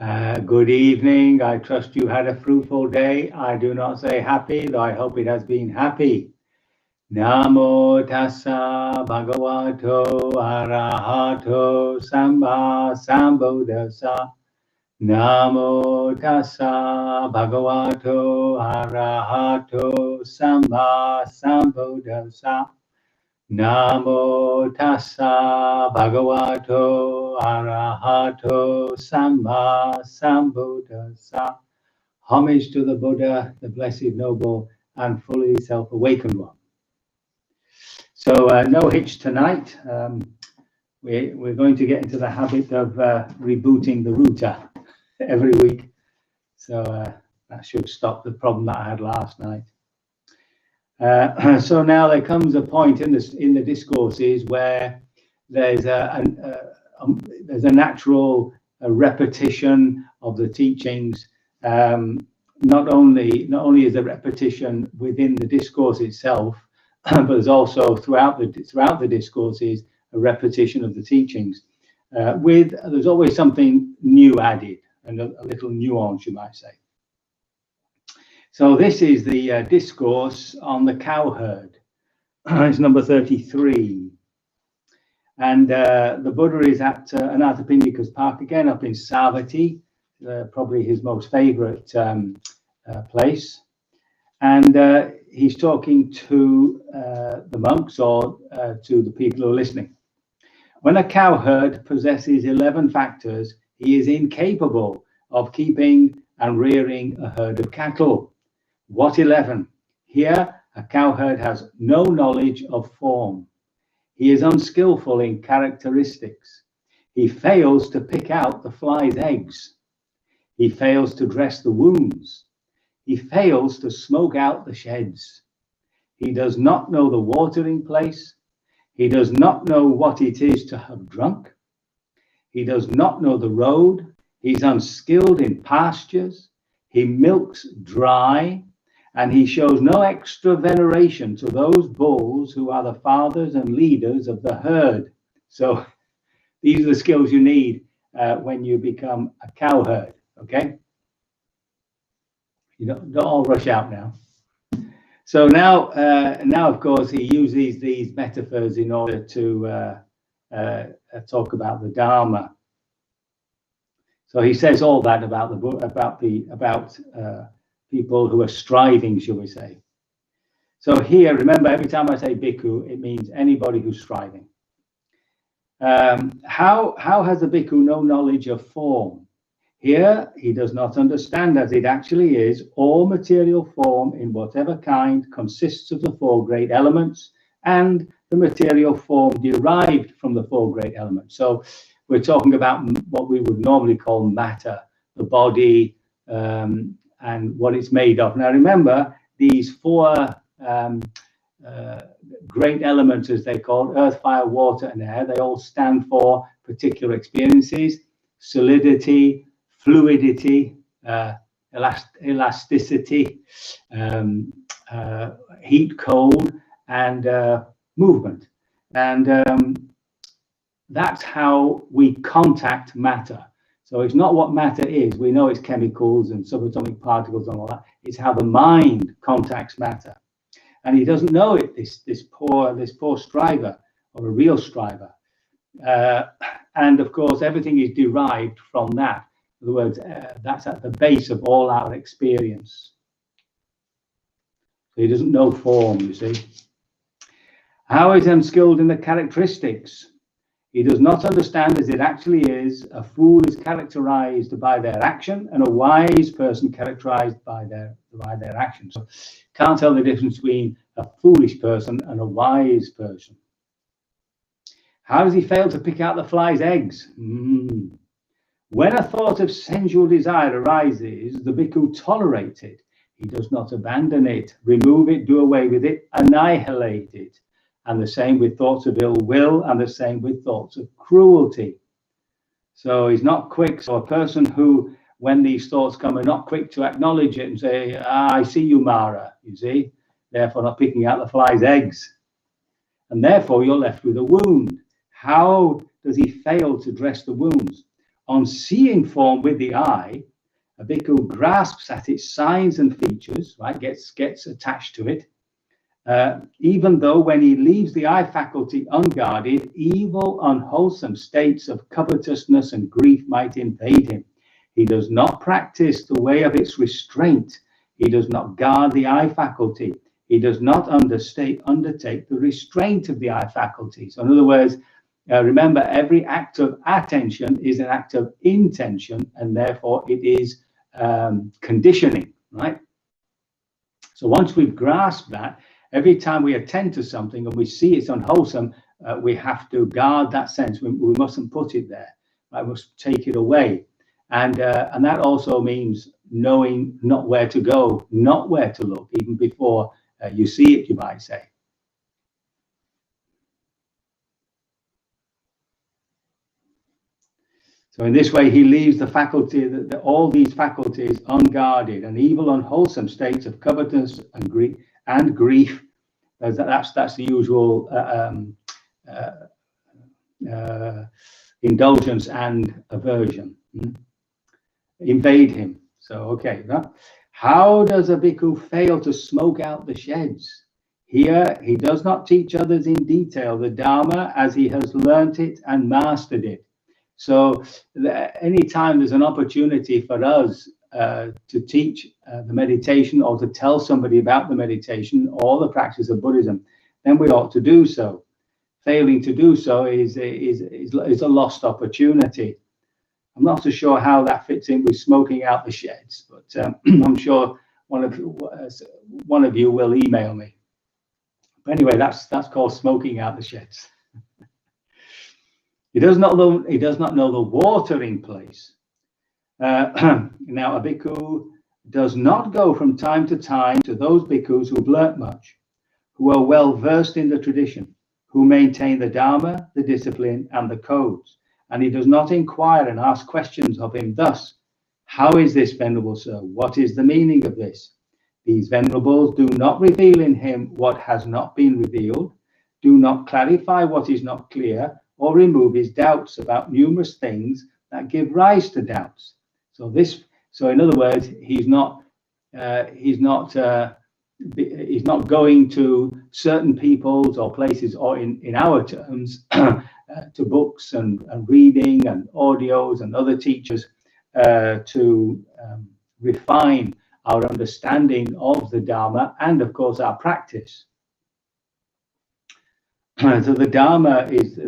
Good evening. I trust you had a fruitful day. I do not say happy, though I hope it has been happy. Namo tassa bhagavato arahato samma sambuddhassa. Namo tassa bhagavato arahato samma sambuddhassa. Namo tassa bhagavato arahato samma sambuddhassa. Homage to the Buddha, the blessed, noble, and fully self-awakened one. So no hitch tonight. We're going to get into the habit of rebooting the router every week. So that should stop the problem that I had last night. So now there comes a point in the discourses where there's a natural repetition of the teachings. Not only is there repetition within the discourse itself, but there's also throughout the discourses a repetition of the teachings. There's always something new added and a little nuance, you might say. So this is the discourse on the Cowherd. It's number 33. And the Buddha is at Anathapindika's Park again up in Savatthi, probably his most favorite place. And he's talking to the monks or to the people who are listening. When a cowherd possesses 11 factors, he is incapable of keeping and rearing a herd of cattle. What 11? Here, a cowherd has no knowledge of form. He is unskillful in characteristics. He fails to pick out the fly's eggs. He fails to dress the wounds. He fails to smoke out the sheds. He does not know the watering place. He does not know what it is to have drunk. He does not know the road. He's unskilled in pastures. He milks dry. And he shows no extra veneration to those bulls who are the fathers and leaders of the herd. So these are the skills you need when you become a cowherd, okay? You don't all rush out now. So now, of course, he uses these metaphors in order to talk about the Dharma. So he says all that about people who are striving, shall we say. So here, remember, every time I say bhikkhu, it means anybody who's striving. How has the bhikkhu no knowledge of form? Here, he does not understand as it actually is, all material form in whatever kind consists of the four great elements and the material form derived from the four great elements. So we're talking about what we would normally call matter, the body, and what it's made of. Now remember, these four great elements, as they call earth, fire, water, and air, they all stand for particular experiences: solidity, fluidity, elasticity, heat, cold, and movement. And that's how we contact matter. So it's not what matter is. We know it's chemicals and subatomic particles and all that. It's how the mind contacts matter. And he doesn't know it, this poor striver, or a real striver. And of course, everything is derived from that. In other words, that's at the base of all our experience. So he doesn't know form, you see. How is he unskilled in the characteristics? He does not understand as it actually is. A fool is characterized by their action, and a wise person characterized by their action. So can't tell the difference between a foolish person and a wise person. How does he fail to pick out the fly's eggs? When a thought of sensual desire arises, the bhikkhu tolerates it. He does not abandon it, remove it, do away with it, annihilate it. And the same with thoughts of ill will, and the same with thoughts of cruelty. So he's not quick. So a person who, when these thoughts come, are not quick to acknowledge it and say, I see you, Mara, you see, therefore not picking out the fly's eggs. And therefore you're left with a wound. How does he fail to dress the wounds? On seeing form with the eye, a bhikkhu grasps at its signs and features, right? Gets attached to it. Even though when he leaves the eye faculty unguarded, evil, unwholesome states of covetousness and grief might invade him. He does not practice the way of its restraint. He does not guard the eye faculty. He does not undertake the restraint of the eye faculty. So in other words, remember, every act of attention is an act of intention, and therefore it is conditioning, right? So once we've grasped that, every time we attend to something and we see it's unwholesome, we have to guard that sense. We mustn't put it there. I must take it away. And that also means knowing not where to go, not where to look, even before you see it, you might say. So in this way, he leaves the faculty, all these faculties unguarded, and evil, unwholesome states of covetousness and grief. That's the usual indulgence and aversion. Invade him. So, okay. How does a bhikkhu fail to smoke out the sheds? Here, he does not teach others in detail the Dharma as he has learnt it and mastered it. So anytime there's an opportunity for us to teach the meditation, or to tell somebody about the meditation or the practice of Buddhism, then we ought to do so. Failing to do so is a lost opportunity. I'm not so sure how that fits in with smoking out the sheds, but I'm sure one of you will email me. But anyway, that's called smoking out the sheds. He does not know the watering place. Now, a bhikkhu does not go from time to time to those bhikkhus who've learnt much, who are well versed in the tradition, who maintain the Dharma, the discipline, and the codes. And he does not inquire and ask questions of him thus: how is this, Venerable Sir? What is the meaning of this? These venerables do not reveal in him what has not been revealed, do not clarify what is not clear, or remove his doubts about numerous things that give rise to doubts. So in other words, he's not going to certain peoples or places, or in our terms, to books and reading and audios and other teachers to refine our understanding of the Dharma and, of course, our practice. So the Dharma is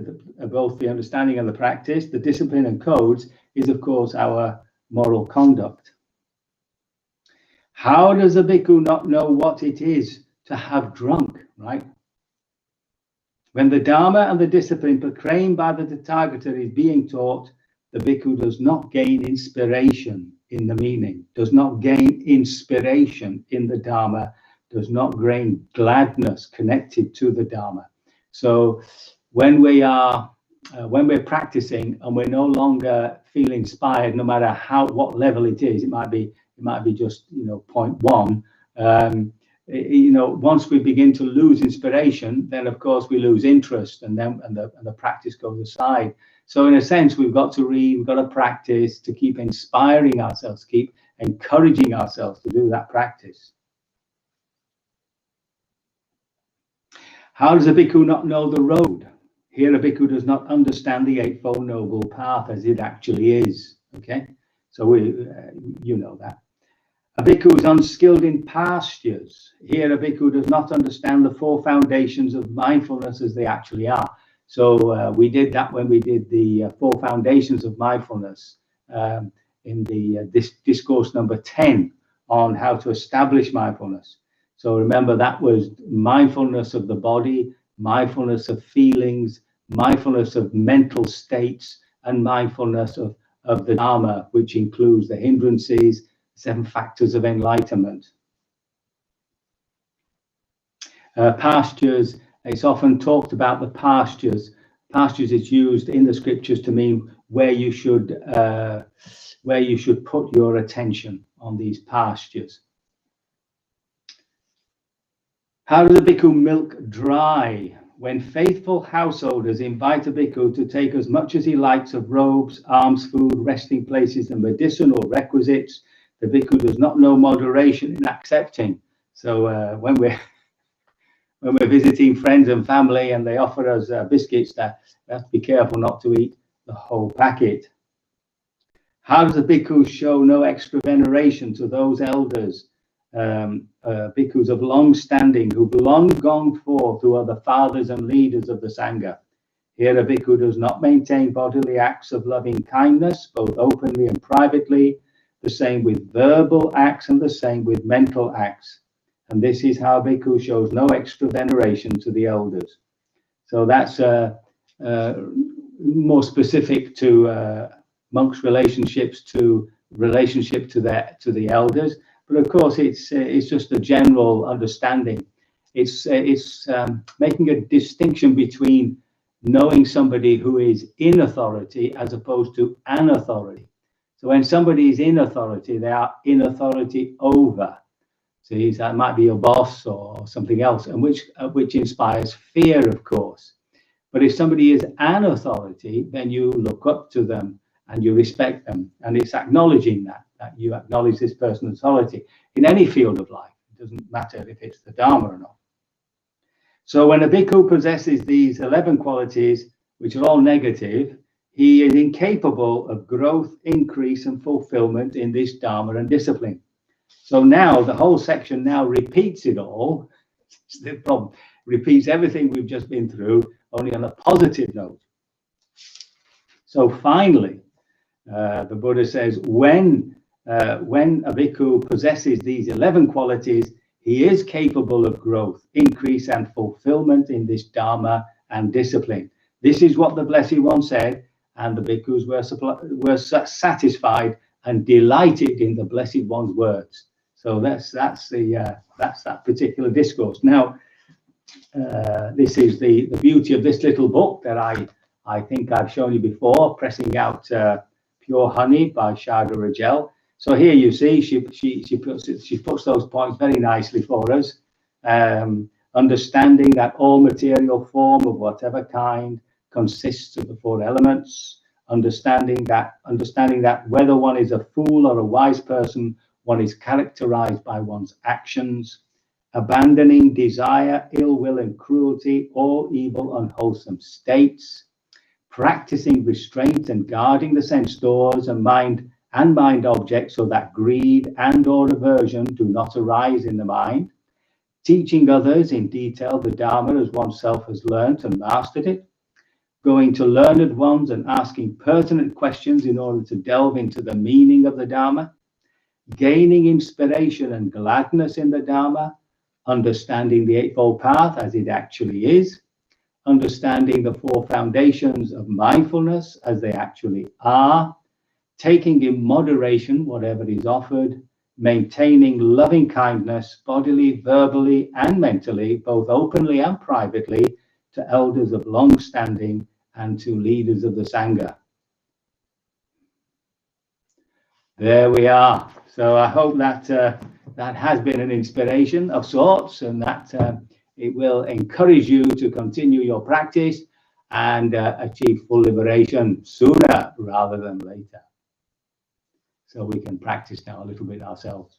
both the understanding and the practice. The discipline and codes is, of course, our moral conduct. How does a bhikkhu not know what it is to have drunk, right? When the Dharma and the discipline proclaimed by the Tathagata is being taught, the bhikkhu does not gain inspiration in the meaning, does not gain inspiration in the Dharma, does not gain gladness connected to the Dharma. So when we're practicing and we're no longer feel inspired, no matter what level it is, it might be just 0.1. Once we begin to lose inspiration, then of course we lose interest, and the practice goes aside. So in a sense, we've got to read, we've got to practice to keep inspiring ourselves, keep encouraging ourselves to do that practice. How does a bhikkhu not know the road? Here, a bhikkhu does not understand the Eightfold Noble Path as it actually is. Okay, so you know that. A bhikkhu is unskilled in pastures. Here, a bhikkhu does not understand the four foundations of mindfulness as they actually are. So we did that when we did the four foundations of mindfulness in this discourse number 10 on how to establish mindfulness. So remember, that was mindfulness of the body, mindfulness of feelings, mindfulness of mental states, and mindfulness of the Dharma, which includes the hindrances, 7 factors of enlightenment. Pastures, it's often talked about the pastures. Pastures is used in the scriptures to mean where you should put your attention on these pastures. How does a bhikkhu milk dry when faithful householders invite a bhikkhu to take as much as he likes of robes, alms, food, resting places, and medicinal requisites, the bhikkhu does not know moderation in accepting. So when we're visiting friends and family and they offer us biscuits, we have to be careful not to eat the whole packet. How does a bhikkhu show no extra veneration to those elders, bhikkhus of long standing, who've long gone forth, who are the fathers and leaders of the Sangha? Here a bhikkhu does not maintain bodily acts of loving kindness, both openly and privately, the same with verbal acts and the same with mental acts. And this is how a bhikkhu shows no extra veneration to the elders. So that's more specific to monks' relationship to the elders. But of course, it's just a general understanding. It's making a distinction between knowing somebody who is in authority as opposed to an authority. So when somebody is in authority, they are in authority over. So that might be your boss or something else, and which inspires fear, of course. But if somebody is an authority, then you look up to them and you respect them, and it's acknowledging that you acknowledge this person's authority in any field of life. It doesn't matter if it's the Dharma or not. So when a bhikkhu possesses these 11 qualities, which are all negative, he is incapable of growth, increase, and fulfillment in this Dharma and discipline. So now the whole section now repeats it all. The problem repeats everything we've just been through, only on a positive note. So finally, the Buddha says, when a bhikkhu possesses these 11 qualities, he is capable of growth, increase, and fulfillment in this Dharma and discipline. This is what the Blessed One said, and the bhikkhus were satisfied and delighted in the Blessed One's words. So that's that particular discourse. Now, this is the beauty of this little book that I think I've shown you before, Pressing Out Pure Honey by Shada Rajel. So here you see she puts those points very nicely for us. Understanding that all material form of whatever kind consists of the 4 elements. Understanding that whether one is a fool or a wise person, one is characterized by one's actions. Abandoning desire, ill will, and cruelty, all evil, unwholesome states. Practicing restraint and guarding the sense doors and mind objects so that greed and or aversion do not arise in the mind. Teaching others in detail the Dharma as oneself has learnt and mastered it. Going to learned ones and asking pertinent questions in order to delve into the meaning of the Dharma. Gaining inspiration and gladness in the Dharma. Understanding the Eightfold Path as it actually is. Understanding the 4 foundations of mindfulness as they actually are. Taking in moderation whatever is offered. Maintaining loving kindness bodily, verbally, and mentally, both openly and privately, to elders of long standing and to leaders of the Sangha. There we are. So I hope that that has been an inspiration of sorts, and that it will encourage you to continue your practice and achieve full liberation sooner rather than later. So we can practice now a little bit ourselves.